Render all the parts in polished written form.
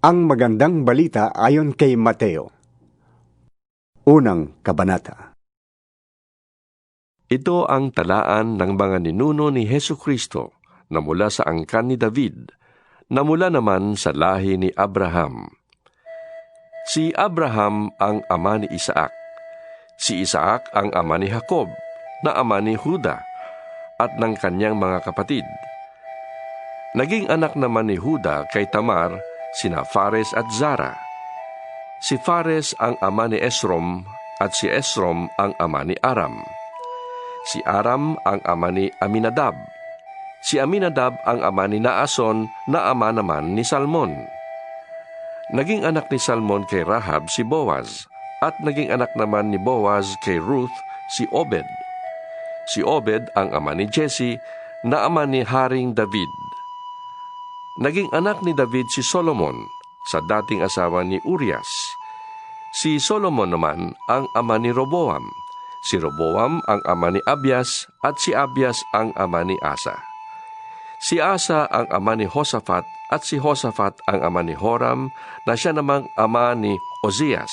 Ang magandang balita ayon kay Mateo. Unang kabanata. Ito ang talaan ng mga ninuno ni Hesukristo na mula sa angkan ni David, na mula naman sa lahi ni Abraham. Si Abraham ang ama ni Isaac. Si Isaac ang ama ni Jacob, na ama ni Juda, at ng kanyang mga kapatid. Naging anak naman ni Juda kay Tamar, sina Fares at Zara. Si Fares ang ama ni Esrom, at si Esrom ang ama ni Aram. Si Aram ang ama ni Aminadab. Si Aminadab ang ama ni Naason, na ama naman ni Salmon. Naging anak ni Salmon kay Rahab si Boaz, at naging anak naman ni Boaz kay Ruth si Obed. Si Obed ang ama ni Jesse, na ama ni Haring David. Naging anak ni David si Solomon, sa dating asawa ni Urias. Si Solomon naman ang ama ni Roboam. Si Roboam ang ama ni Abias, at si Abias ang ama ni Asa. Si Asa ang ama ni Josaphat, at si Josaphat ang ama ni Joram, na siya namang ama ni Ozias.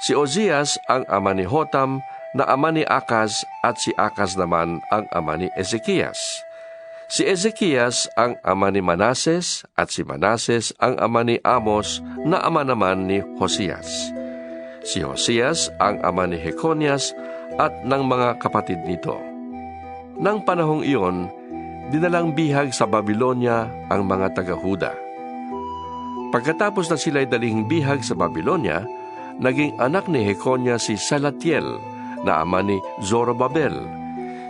Si Ozias ang ama ni Jotam, na ama ni Akaz, at si Akaz naman ang ama ni Ezekias. Si Ezekias ang ama ni Manases, at si Manases ang ama ni Amos, na ama naman ni Hosias. Si Hosias ang ama ni Jeconias at ng mga kapatid nito. Nang panahong iyon, dinalang bihag sa Babylonia ang mga taga-Huda. Pagkatapos na sila'y dalihing bihag sa Babylonia, naging anak ni Jeconias si Salatiel, na ama ni Zorobabel.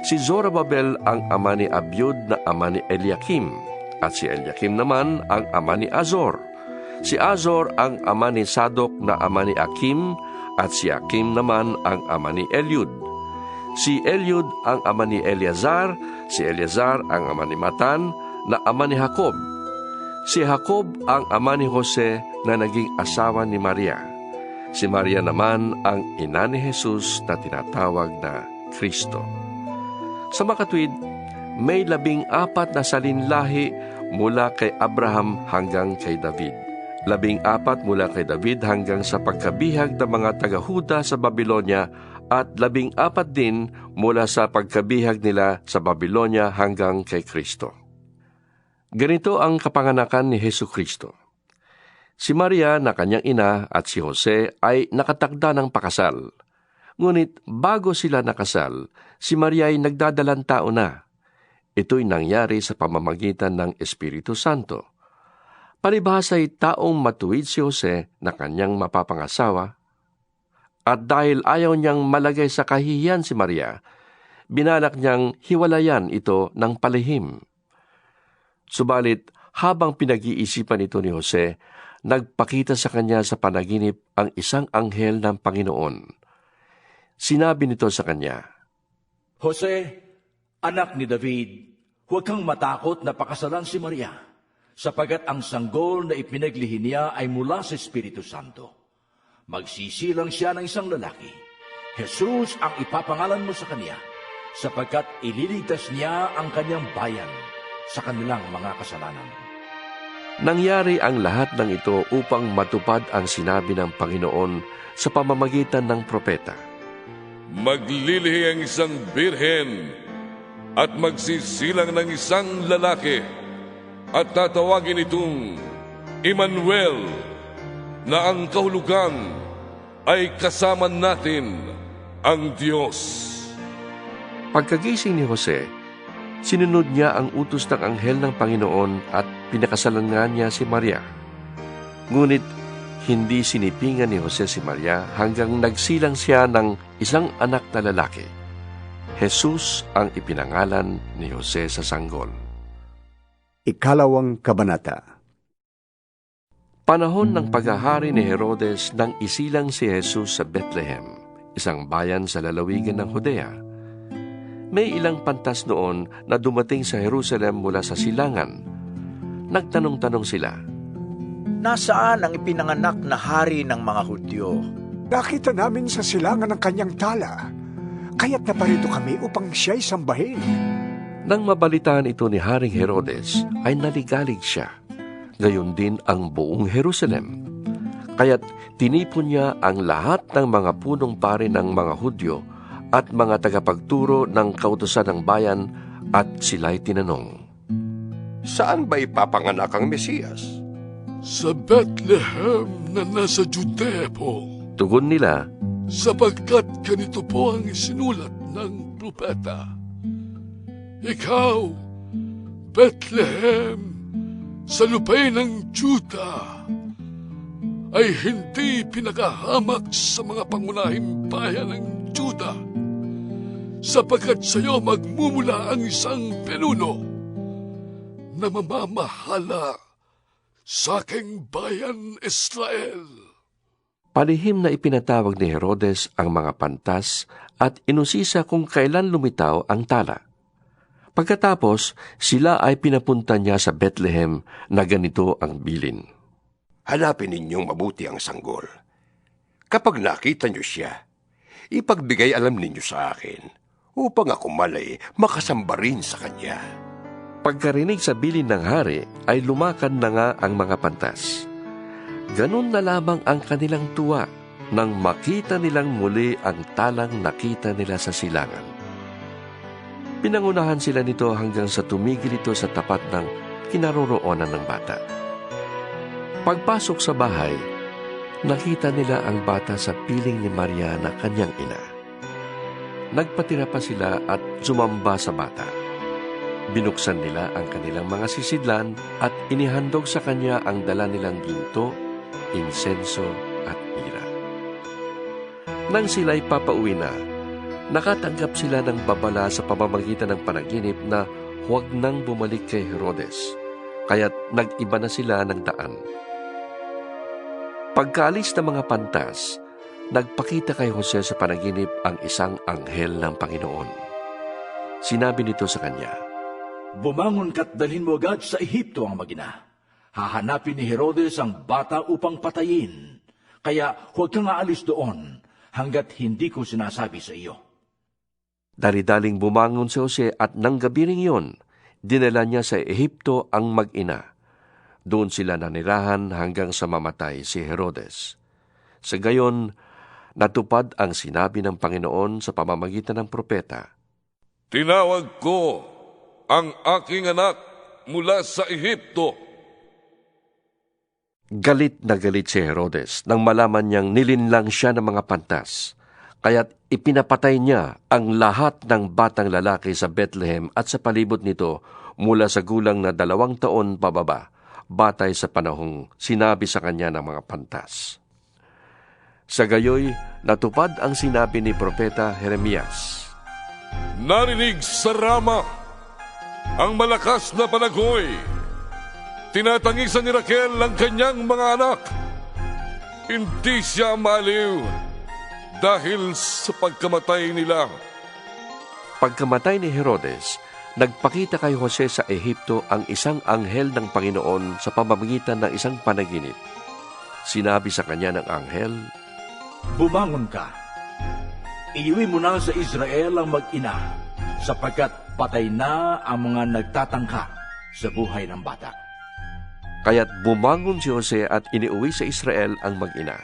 Si Zorobabel ang ama ni Abiud, na ama ni Eliakim, at si Eliakim naman ang ama ni Azor. Si Azor ang ama ni Sadok, na ama ni Akim, at si Akim naman ang ama ni Eliud. Si Eliud ang ama ni Eleazar, si Eleazar ang ama ni Matan, na ama ni Jacob. Si Jacob ang ama ni Jose, na naging asawa ni Maria. Si Maria naman ang ina ni Jesus, na tinatawag na Kristo. Sa makatwid, may 14 na salinlahi mula kay Abraham hanggang kay David. 14 mula kay David hanggang sa pagkabihag ng mga taga-Huda sa Babylonia, at 14 din mula sa pagkabihag nila sa Babylonia hanggang kay Kristo. Ganito ang kapanganakan ni Hesukristo. Si Maria na kanyang ina at si Jose ay nakatakda ng pakasal. Ngunit bago sila nakasal, si Maria ay nagdadalang tao na. Ito'y nangyari sa pamamagitan ng Espiritu Santo. Palibhasa'y taong matuwid si Jose na kanyang mapapangasawa, at dahil ayaw niyang malagay sa kahihiyan si Maria, binalak niyang hiwalayan ito ng palihim. Subalit, habang pinag-iisipan ito ni Jose, nagpakita sa kanya sa panaginip ang isang anghel ng Panginoon. Sinabi nito sa kanya, Jose, anak ni David, huwag kang matakot na pakasalan si Maria, sapagat ang sanggol na ipinaglihi niya ay mula sa Espiritu Santo. Magsisilang siya ng isang lalaki. Jesus ang ipapangalan mo sa kanya, sapagkat ililigtas niya ang kanyang bayan sa kanilang mga kasalanan. Nangyari ang lahat ng ito upang matupad ang sinabi ng Panginoon sa pamamagitan ng propeta. Maglilihi ang isang birhen at magsisilang ng isang lalaki at tatawagin itong Emmanuel, na ang kahulugan ay kasama natin ang Diyos. Pagkagising ni Jose, sinunod niya ang utos ng anghel ng Panginoon at pinakasalan nga niya si Maria. Ngunit hindi sinipingan ni Jose si Maria hanggang nagsilang siya ng isang anak na lalaki. Jesus ang ipinangalan ni Jose sa sanggol. Ikalawang kabanata. Panahon ng paghahari ni Herodes nang isilang si Jesus sa Bethlehem, isang bayan sa lalawigan ng Judea. May ilang pantas noon na dumating sa Jerusalem mula sa silangan. Nagtanong-tanong sila, Nasaan ang ipinanganak na hari ng mga Hudyo? Nakita namin sa silangan ng kanyang tala, kaya't naparito kami upang siya'y sambahin. Nang mabalitaan ito ni Haring Herodes, ay naligalig siya. gayon din ang buong Jerusalem. Kaya't tinipon niya ang lahat ng mga punong pari ng mga Hudyo at mga tagapagturo ng kautusan ng bayan at sila'y tinanong, Saan ba ipapanganak ang Mesiyas? Sa Bethlehem na nasa Judea po, Tugon nila, sapagkat ganito po ang isinulat ng propeta. Ikaw, Bethlehem, sa lupay ng Juda, ay hindi pinakahamak sa mga pangunahing bayan ng Juda, sapagkat sa iyo magmumula ang isang pinuno na mamamahala sa aking bayan Israel. palihim na ipinatawag ni Herodes ang mga pantas at inusisa kung kailan lumitaw ang tala. Pagkatapos, sila ay pinapunta niya sa Bethlehem na ganito ang bilin. Hanapin ninyong mabuti ang sanggol. Kapag nakita niyo siya, ipagbigay alam ninyo sa akin, upang ako malay makasamba rin sa kanya. Pagkarinig sa bilin ng hari, ay lumakad na nga ang mga pantas. Ganun na lamang ang kanilang tuwa nang makita nilang muli ang talang nakita nila sa silangan. Pinangunahan sila nito hanggang sa tumigil ito sa tapat ng kinaroroonan ng bata. Pagpasok sa bahay, nakita nila ang bata sa piling ni Maria na kanyang ina. Nagpatira pa sila at sumamba sa bata. Binuksan nila ang kanilang mga sisidlan at inihandog sa kanya ang dala nilang ginto, insenso at mira. Nang sila'y papauwi na, nakatanggap sila ng babala sa pamamagitan ng panaginip na huwag nang bumalik kay Herodes, kaya't nag-iba na sila ng daan. Pagkaalis ng mga pantas, nagpakita kay Jose sa panaginip ang isang anghel ng Panginoon. Sinabi nito sa kanya, Bumangon ka't dalhin mo agad sa Ehipto ang mag-ina. Hahanapin ni Herodes ang bata upang patayin. Kaya huwag kang aalis doon hanggat hindi ko sinasabi sa iyo. Dali-daling bumangon si Jose at nang gabi ring yun, dinala niya sa Ehipto ang mag-ina. Doon sila nanirahan hanggang sa mamatay si Herodes. Sa gayon, natupad ang sinabi ng Panginoon sa pamamagitan ng propeta. Tinawag ko ang aking anak mula sa Ehipto. Galit na galit si Herodes nang malaman niyang nilinlang siya ng mga pantas. Kaya't ipinapatay niya ang lahat ng batang lalaki sa Bethlehem at sa palibot nito mula sa gulang na 2 taon pababa, batay sa panahong sinabi sa kanya ng mga pantas. Sa gayoy, natupad ang sinabi ni Propeta Jeremias. Narinig sa Rama ang malakas na panagoy. Tinatangisan ni Raquel ang kanyang mga anak. Hindi siya maaliw dahil sa pagkamatay nila. Pagkamatay ni Herodes, nagpakita kay Jose sa Ehipto ang isang anghel ng Panginoon sa pamamagitan ng isang panaginip. Sinabi sa kanya ng anghel, Bumangon ka. Iuwi mo na sa Israel ang mag-ina, sapagkat patay na ang mga nagtatangka sa buhay ng bata. Kaya't bumangon si Jose at iniuwi sa Israel ang mag-ina.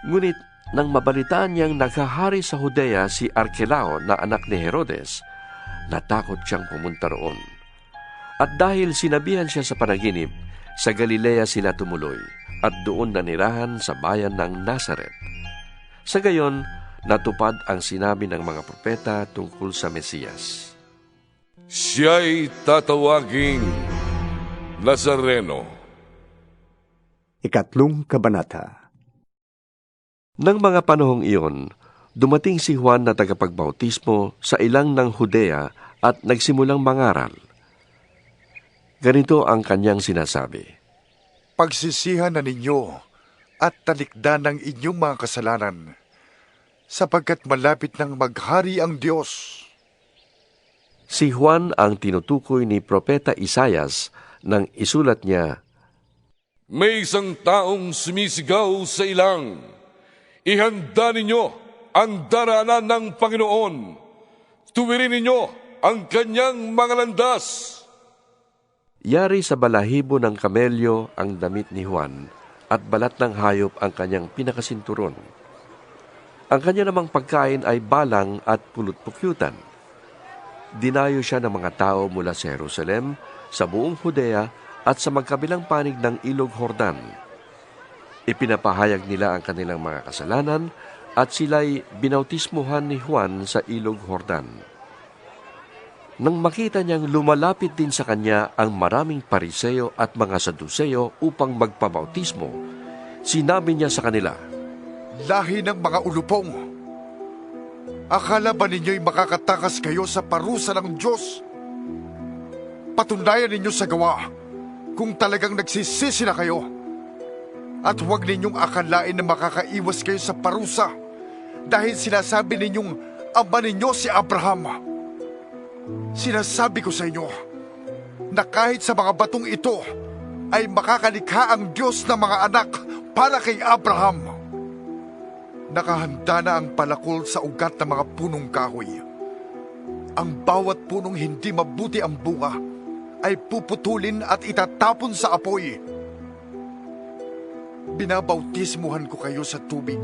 Ngunit nang mabalitaan niyang naghahari sa Judea si Arkelao na anak ni Herodes, natakot siyang pumunta roon. At dahil sinabihan siya sa panaginip, sa Galilea sila tumuloy at doon nanirahan sa bayan ng Nazaret. Sa gayon, natupad ang sinabi ng mga propeta tungkol sa Mesiyas. Siya'y tatawaging Nazareno. 3 Kabanata. Nang mga panahong iyon, dumating si Juan na tagapagbautismo sa ilang ng Judea at nagsimulang mangaral. Ganito ang kanyang sinasabi, Pagsisihan na ninyo at talikdan ng inyong mga kasalanan, sapagkat malapit nang maghari ang Diyos. Si Juan ang tinutukoy ni Propeta Isaias nang isulat niya, May isang taong sumisigaw sa ilang. Ihanda ninyo ang daranan ng Panginoon. Tuwirin ninyo ang kanyang mga landas. Yari sa balahibo ng kamelyo ang damit ni Juan at balat ng hayop ang kanyang pinakasinturon. Ang kanya namang pagkain ay balang at pulot-pukyutan. Dinayo siya ng mga tao mula sa Jerusalem, sa buong Judea at sa magkabilang panig ng Ilog Jordan. Ipinapahayag nila ang kanilang mga kasalanan at sila'y binautismuhan ni Juan sa Ilog Jordan. Nang makita niyang lumalapit din sa kanya ang maraming Pariseo at mga Saduseo upang magpabautismo, sinabi niya sa kanila, Lahi ng mga ulupong! Akala ba ninyo'y makakatakas kayo sa parusa ng Diyos? Patunayan ninyo sa gawa kung talagang nagsisisi na kayo. At huwag ninyong akalain na makakaiwas kayo sa parusa dahil sinasabi ninyong ama ninyo si Abraham. Sinasabi ko sa inyo na kahit sa mga batong ito ay makakalikha ang Diyos ng mga anak para kay Abraham. Nakahanda na ang palakol sa ugat ng mga punong kahoy. Ang bawat punong hindi mabuti ang bunga ay puputulin at itatapon sa apoy. Binabautismuhan ko kayo sa tubig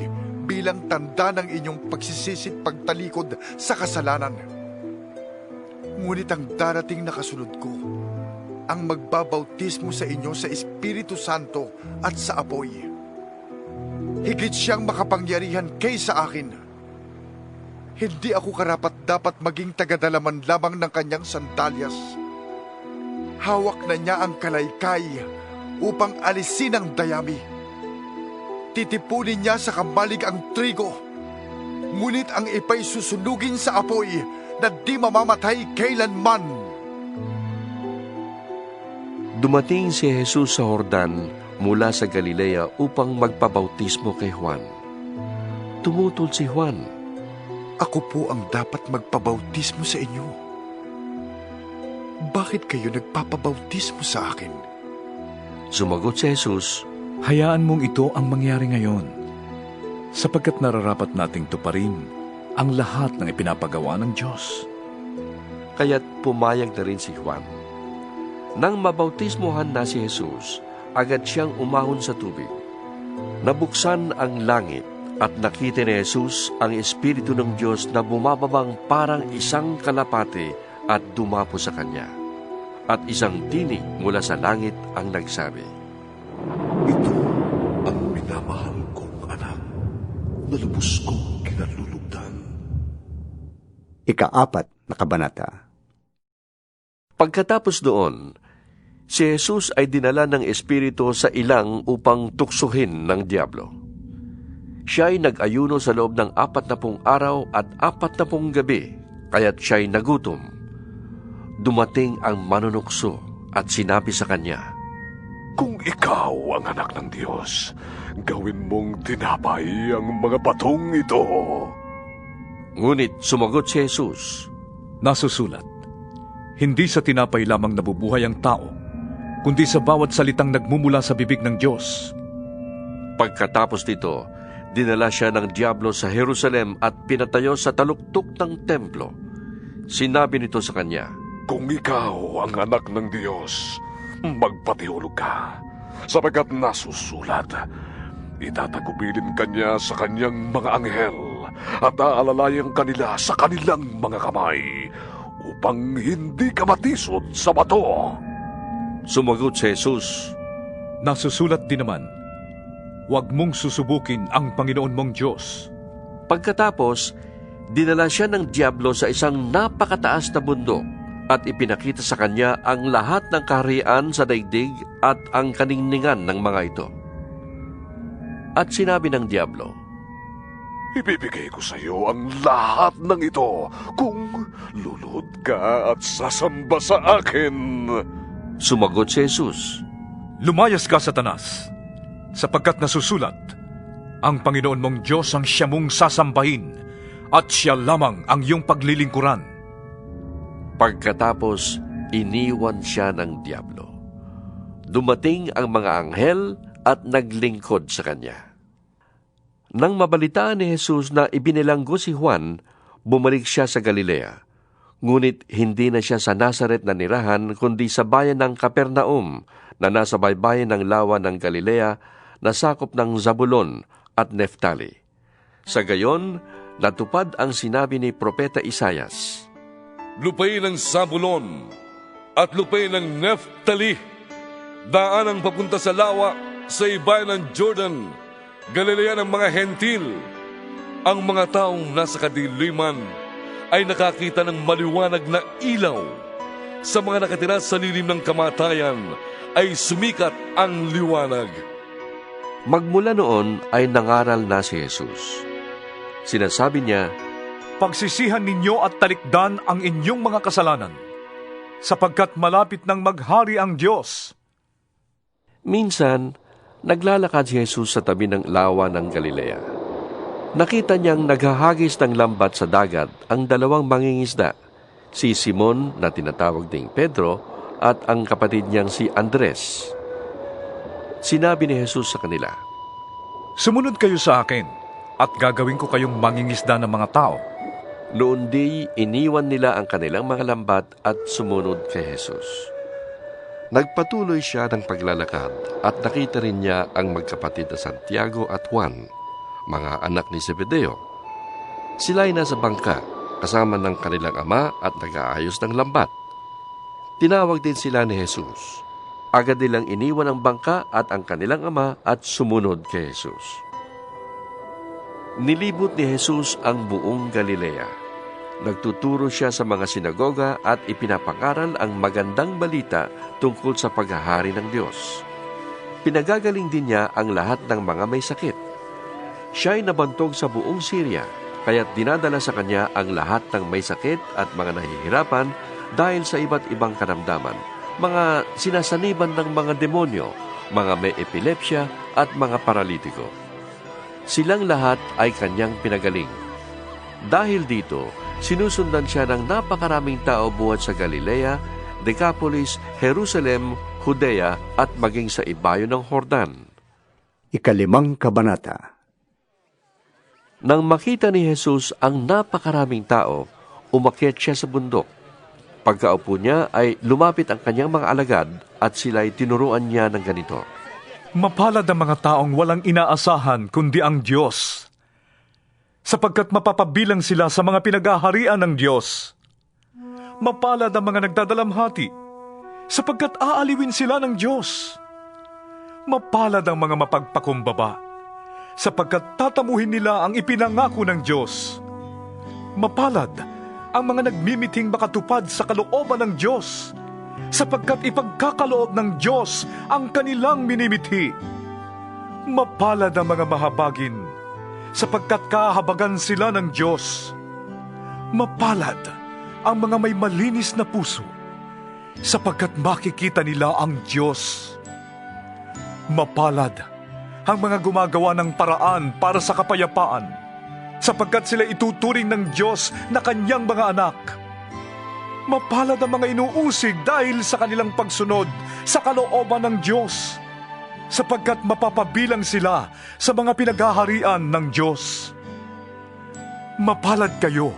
bilang tanda ng inyong pagsisisit pagtalikod sa kasalanan. Ngunit ang darating na kasunod ko, ang magbabautismo sa inyo sa Espiritu Santo at sa apoy. Higit siyang makapangyarihan kaysa akin. Hindi ako karapat-dapat maging tagadalaman lamang ng kanyang sandalyas. Hawak na niya ang kalaykay upang alisin ang dayami. Titipunin niya sa kamalig ang trigo, ngunit ang ipay susunugin sa apoy na di mamamatay kailanman. Dumating si Jesus sa Jordan mula sa Galilea upang magpabautismo kay Juan. Tumutol si Juan, Ako po ang dapat magpabautismo sa inyo. Bakit kayo nagpapabautismo sa akin? Sumagot si Jesus, Hayaan mong ito ang mangyari ngayon, sapagkat nararapat nating tuparin ang lahat ng ipinapagawa ng Diyos. kaya't pumayag na rin si Juan. Nang mabautismohan na si Jesus, agad siyang umahon sa tubig. Nabuksan ang langit at nakita ni Jesus ang Espiritu ng Diyos na bumababang parang isang kalapate at dumapo sa kanya. At isang tinig mula sa langit ang nagsabi, Ito ang minamahal kong anak na lubos kong kinalulugdan. Ika-4 na kabanata. Pagkatapos doon, si Jesus ay dinala ng Espiritu sa ilang upang tuksuhin ng Diablo. Siya ay nag-ayuno sa loob ng 40 araw at 40 gabi, kaya't siya'y nagutom. Dumating ang manunukso at sinabi sa kanya, Kung ikaw ang anak ng Diyos, gawin mong tinapay ang mga batong ito. Ngunit sumagot si Jesus, Nasusulat, hindi sa tinapay lamang nabubuhay ang tao, kundi sa bawat salitang nagmumula sa bibig ng Diyos. Pagkatapos nito, dinala siya ng Diablo sa Jerusalem at pinatayo sa taluktok ng templo. Sinabi nito sa kanya, Kung ikaw ang anak ng Diyos, magpatihulog ka, sapagkat nasusulat, itatagubilin kanya sa kanyang mga anghel at aalalayan kanila sa kanilang mga kamay upang hindi ka matisod sa bato. Sumagot si Jesus, Nasusulat din naman, huwag mong susubukin ang Panginoon mong Diyos. Pagkatapos, dinala siya ng Diablo sa isang napakataas na bundok at ipinakita sa kanya ang lahat ng kaharian sa daigdig at ang kaningningan ng mga ito. At sinabi ng Diablo, Ibibigay ko sa iyo ang lahat ng ito kung lulod ka at sasamba sa akin. Sumagot si Jesus, Lumayas ka, Satanas, sapagkat nasusulat, ang Panginoon mong Diyos ang siya mong sasambahin at siya lamang ang iyong paglilingkuran. Pagkatapos, iniwan siya ng Diablo. Dumating ang mga anghel at naglingkod sa kanya. Nang mabalitaan ni Jesus na ibinilanggo si Juan, bumalik siya sa Galilea. Ngunit hindi na siya sa Nazaret na nirahan, kundi sa bayan ng Capernaum, na nasa baybayin ng lawa ng Galilea, na sakop ng Zabulon at Neftali. Sa gayon, natupad ang sinabi ni Propeta Isayas. Lupain ng Zabulon at lupain ng Neftali, daan ang papunta sa lawa sa ibayan ng Jordan, Galilea ng mga Hentil. Ang mga taong nasa kadiliman ay nakakita ng maliwanag na ilaw. Sa mga nakatira sa lilim ng kamatayan ay sumikat ang liwanag. Magmula noon ay nangaral na si Jesus. Sinasabi niya, Pagsisihan ninyo at talikdan ang inyong mga kasalanan, sapagkat malapit nang maghari ang Diyos. Minsan, naglalakad si Jesus sa tabi ng lawa ng Galilea. Nakita niyang naghahagis ng lambat sa dagat ang dalawang mangingisda, si Simon na tinatawag ding Pedro at ang kapatid niyang si Andres. Sinabi ni Jesus sa kanila, Sumunod kayo sa akin, at gagawin ko kayong mangingisda ng mga tao. Noon di iniwan nila ang kanilang mga lambat at sumunod kay Jesus. Nagpatuloy siya ng paglalakad at nakita rin niya ang magkapatid na Santiago at Juan, mga anak ni Zebedeo. Sila ay nasa bangka kasama ng kanilang ama at nag-aayos ng lambat. Tinawag din sila ni Jesus. Agad nilang iniwan ang bangka at ang kanilang ama at sumunod kay Jesus. Nilibot ni Jesus ang buong Galilea. Nagtuturo siya sa mga sinagoga at ipinapangaral ang magandang balita tungkol sa paghahari ng Diyos. Pinagagaling din niya ang lahat ng mga may sakit. Siya ay nabantog sa buong Syria, kaya't dinadala sa kanya ang lahat ng may sakit at mga nahihirapan dahil sa iba't ibang karamdaman, mga sinasaniban ng mga demonyo, mga may epilepsya at mga paralitiko. Silang lahat ay kanyang pinagaling. Dahil dito, sinusundan siya ng napakaraming tao buhat sa Galilea, Decapolis, Jerusalem, Judea at maging sa ibayo ng Jordan. 5 Kabanata. Nang makita ni Jesus ang napakaraming tao, umakyat siya sa bundok. Pagkaupo niya ay lumapit ang kanyang mga alagad at sila'y tinuruan niya ng ganito. Mapalad ang mga taong walang inaasahan kundi ang Diyos, sapagkat mapapabilang sila sa mga pinag-aharian ng Diyos. Mapalad ang mga nagdadalamhati, sapagkat aaliwin sila ng Diyos. Mapalad ang mga mapagpakumbaba, sapagkat tatamuhin nila ang ipinangako ng Diyos. Mapalad ang mga nagmimithing makatupad sa kalooban ng Diyos, sapagkat ipagkakaloob ng Diyos ang kanilang minimithi. Mapalad ang mga mahabagin, sapagkat kahabagan sila ng Diyos. Mapalad ang mga may malinis na puso, sapagkat makikita nila ang Diyos. Mapalad ang mga gumagawa ng paraan para sa kapayapaan, sapagkat sila ituturing ng Diyos na kanyang mga anak. Mapalad ang mga inuusig dahil sa kanilang pagsunod sa kalooban ng Diyos, sapagkat mapapabilang sila sa mga pinaghaharian ng Diyos. Mapalad kayo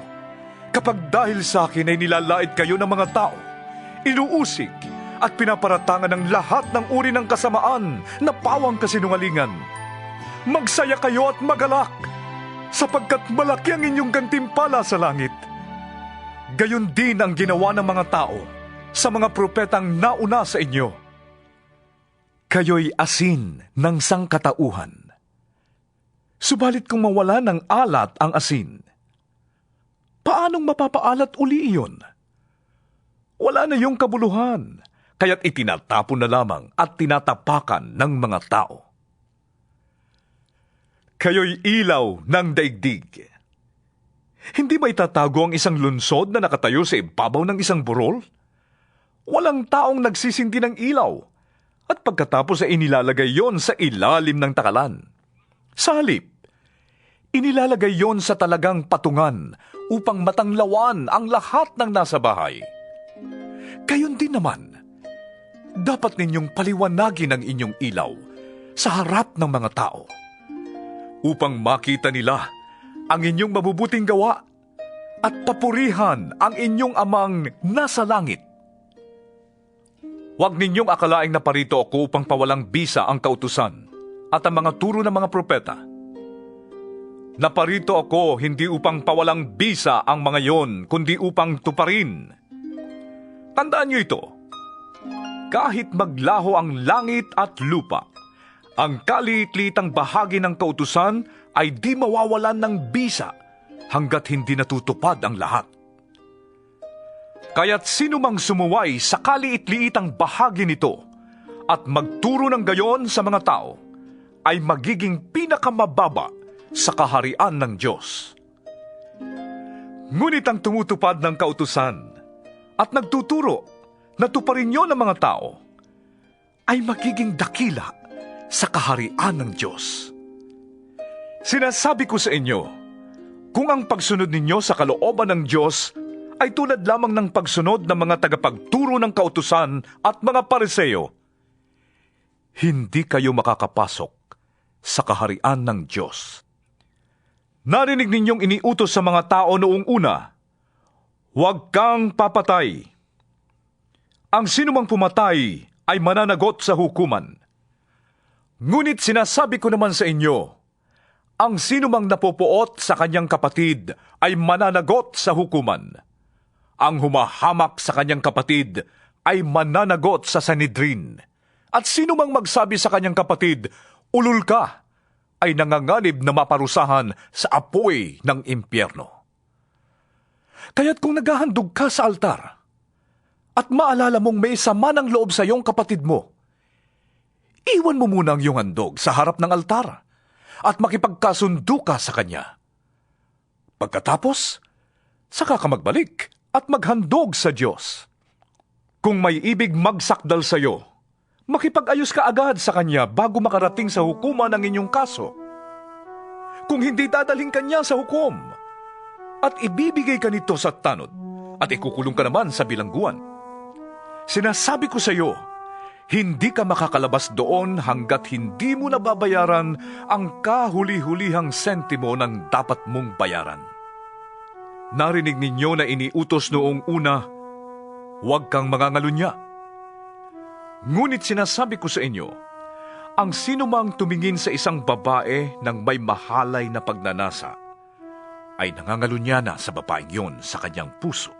kapag dahil sa akin ay nilalait kayo ng mga tao, inuusig at pinaparatangan ng lahat ng uri ng kasamaan na pawang kasinungalingan. Magsaya kayo at magalak, sapagkat malaki ang inyong gantimpala sa langit. Gayon din ang ginawa ng mga tao sa mga propetang nauna sa inyo. Kayo'y asin ng sangkatauhan. Subalit kung mawala ng alat ang asin, paanong mapapaalat uli iyon? Wala na yung kabuluhan, kaya't itinatapon na lamang at tinatapakan ng mga tao. Kayo'y ilaw ng daigdig. Hindi ba itatago ang isang lunsod na nakatayo sa ibabaw ng isang burol? Walang taong nagsisindi ng ilaw, at pagkatapos ay inilalagay yon sa ilalim ng takalan. Sa halip, inilalagay yon sa talagang patungan upang matanglawan ang lahat ng nasa bahay. Gayon din naman, dapat ninyong paliwanagin ang inyong ilaw sa harap ng mga tao, upang makita nila ang inyong mabubuting gawa at papurihan ang inyong amang nasa langit. Huwag ninyong akalaing naparito ako upang pawalang bisa ang kautusan at ang mga turo ng mga propeta. Naparito ako hindi upang pawalang bisa ang mga yon, kundi upang tuparin. Tandaan niyo ito, kahit maglaho ang langit at lupa, ang kaliit-litang bahagi ng kautusan ay di mawawalan ng bisa hanggat hindi natutupad ang lahat. Kaya't sino mang sumuway sa kaliit-liitang bahagi nito at magturo ng gayon sa mga tao, ay magiging pinakamababa sa kaharian ng Diyos. Ngunit ang tumutupad ng kautusan at nagtuturo na tuparin nyo ng mga tao, ay magiging dakila sa kaharian ng Diyos. Sinasabi ko sa inyo, kung ang pagsunod ninyo sa kalooban ng Diyos ay tulad lamang ng pagsunod ng mga tagapagturo ng kautusan at mga Pariseo, hindi kayo makakapasok sa kaharian ng Diyos. Narinig ninyong iniutos sa mga tao noong una, huwag kang papatay. Ang sinumang pumatay ay mananagot sa hukuman. Ngunit sinasabi ko naman sa inyo, ang sinumang napupuot sa kanyang kapatid ay mananagot sa hukuman. Ang humahamak sa kanyang kapatid ay mananagot sa Sanhedrin. At sinumang magsabi sa kanyang kapatid, ulul ka, ay nanganganib na maparusahan sa apoy ng impyerno. Kaya't kung naghahandog ka sa altar, at maalala mong may sama ng loob sa iyong kapatid mo, iwan mo muna ang iyong handog sa harap ng altar at makipagkasundo ka sa kanya. Pagkatapos, saka ka magbalik at maghandog sa Diyos. Kung may ibig magsakdal sa iyo, makipag-ayos ka agad sa kanya bago makarating sa hukuman ang inyong kaso. Kung hindi dadalhin kanya sa hukom, at ibibigay ka nito sa tanod, at ikukulong ka naman sa bilangguan. Sinasabi ko sa iyo, hindi ka makakalabas doon hanggat hindi mo nababayaran ang kahuli-hulihang sentimo ng dapat mong bayaran. Narinig ninyo na iniutos noong una, huwag kang mangangalunya. Ngunit sinasabi ko sa inyo, ang sinumang tumingin sa isang babae ng may mahalay na pagnanasa, ay nangangalunya na sa babaeng yon sa kanyang puso.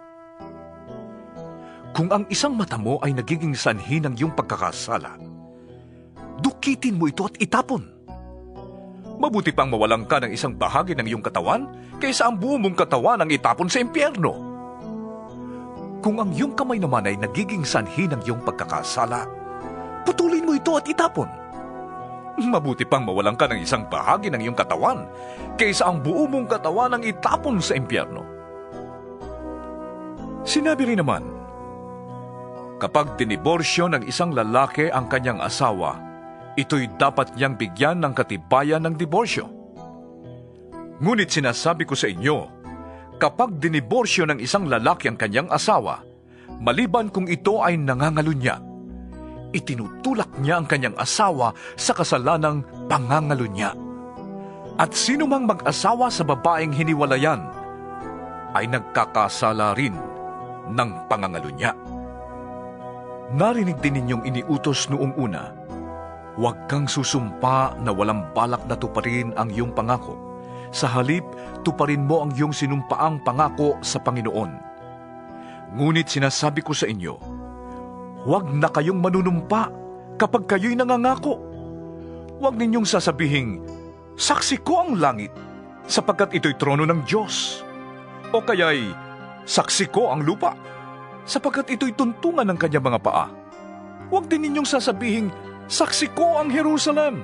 Kung ang isang mata mo ay nagiging sanhi ng iyong pagkakasala, dukitin mo ito at itapon. Mabuti pang mawalan ka ng isang bahagi ng iyong katawan kaysa ang buo mong katawan ang itapon sa impyerno. Kung ang iyong kamay naman ay nagiging sanhi ng iyong pagkakasala, putulin mo ito at itapon. Mabuti pang mawalan ka ng isang bahagi ng iyong katawan kaysa ang buo mong katawan ang itapon sa impyerno. Sinabi rin naman, kapag diniborsyo ng isang lalaki ang kanyang asawa, ito'y dapat niyang bigyan ng katibayan ng diborsyo. Ngunit sinasabi ko sa inyo, kapag diniborsyo ng isang lalaki ang kanyang asawa, maliban kung ito ay nangangalunya, itinutulak niya ang kanyang asawa sa kasalanang pangangalunya. At sino mang mag-asawa sa babaeng hiniwalayan, ay nagkakasala rin ng pangangalunya. Narinig din ninyong iniutos noong una, huwag kang susumpa na walang balak na tuparin ang iyong pangako. Sa halip, tuparin mo ang iyong sinumpaang pangako sa Panginoon. Ngunit sinasabi ko sa inyo, huwag na kayong manunumpa kapag kayo'y nangangako. Huwag ninyong sasabihing, saksi ko ang langit, sapagkat ito'y trono ng Diyos. O kaya'y, saksi ko ang lupa, sapagkat ito'y tuntungan ng kanyang mga paa. Huwag din ninyong sasabihing, saksi ko ang Jerusalem,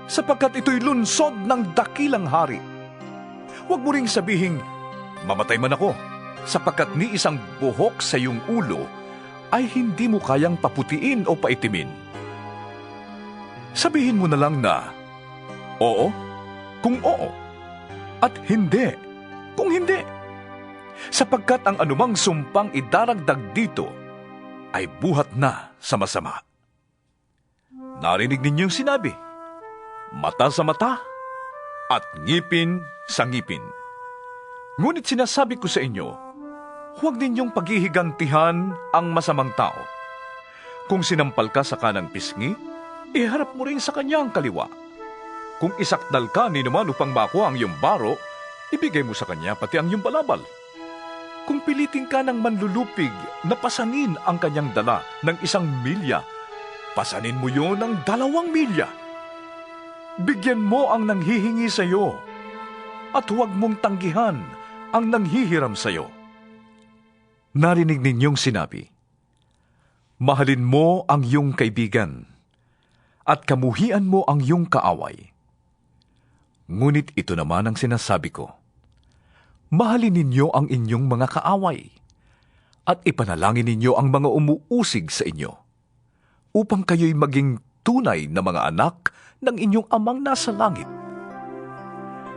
sapagkat ito'y lunsod ng dakilang hari. Huwag mo ring sabihing, mamatay man ako, sapagkat ni isang buhok sa iyong ulo ay hindi mo kayang paputiin o paitimin. Sabihin mo na lang na, oo, kung oo, at hindi, kung hindi. Sapagkat ang anumang sumpang idaragdag dito ay buhat na sa masama. Narinig ninyong sinabi, mata sa mata at ngipin sa ngipin. Ngunit sinasabi ko sa inyo, huwag ninyong paghihigantihan ang masamang tao. Kung sinampal ka sa kanang pisngi, iharap mo rin sa kanya ang kaliwa. Kung isakdal ka ni naman upang makuha ang iyong baro, ibigay mo sa kanya pati ang iyong balabal. Kung pilitin ka ng manlulupig na pasanin ang kanyang dala ng 1 milya, pasanin mo yun ng 2 milya. Bigyan mo ang nanghihingi sa iyo, at huwag mong tanggihan ang nanghihiram sa iyo. Narinig ninyong sinabi, mahalin mo ang iyong kaibigan, at kamuhian mo ang iyong kaaway. Ngunit ito naman ang sinasabi ko, mahalin ninyo ang inyong mga kaaway, at ipanalangin ninyo ang mga umuusig sa inyo, upang kayo'y maging tunay na mga anak ng inyong amang nasa langit.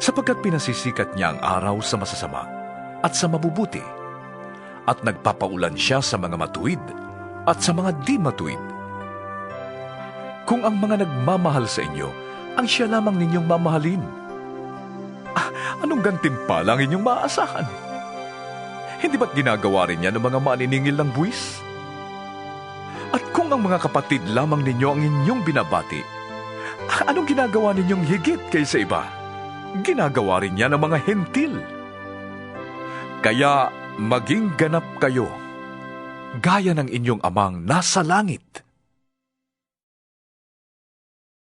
Sapagkat pinasisikat niya ang araw sa masasama at sa mabubuti, at nagpapaulan siya sa mga matuwid at sa mga di matuwid. Kung ang mga nagmamahal sa inyo, ang siya lamang ninyong mamahalin, anong gantimpala ang inyong maaasahan? Hindi ba't ginagawa rin niya ng mga maniningil ng buwis? At kung ang mga kapatid lamang ninyo ang inyong binabati, anong ginagawa ninyong higit kaysa iba? Ginagawa rin niya ng mga hentil. Kaya maging ganap kayo, gaya ng inyong amang nasa langit.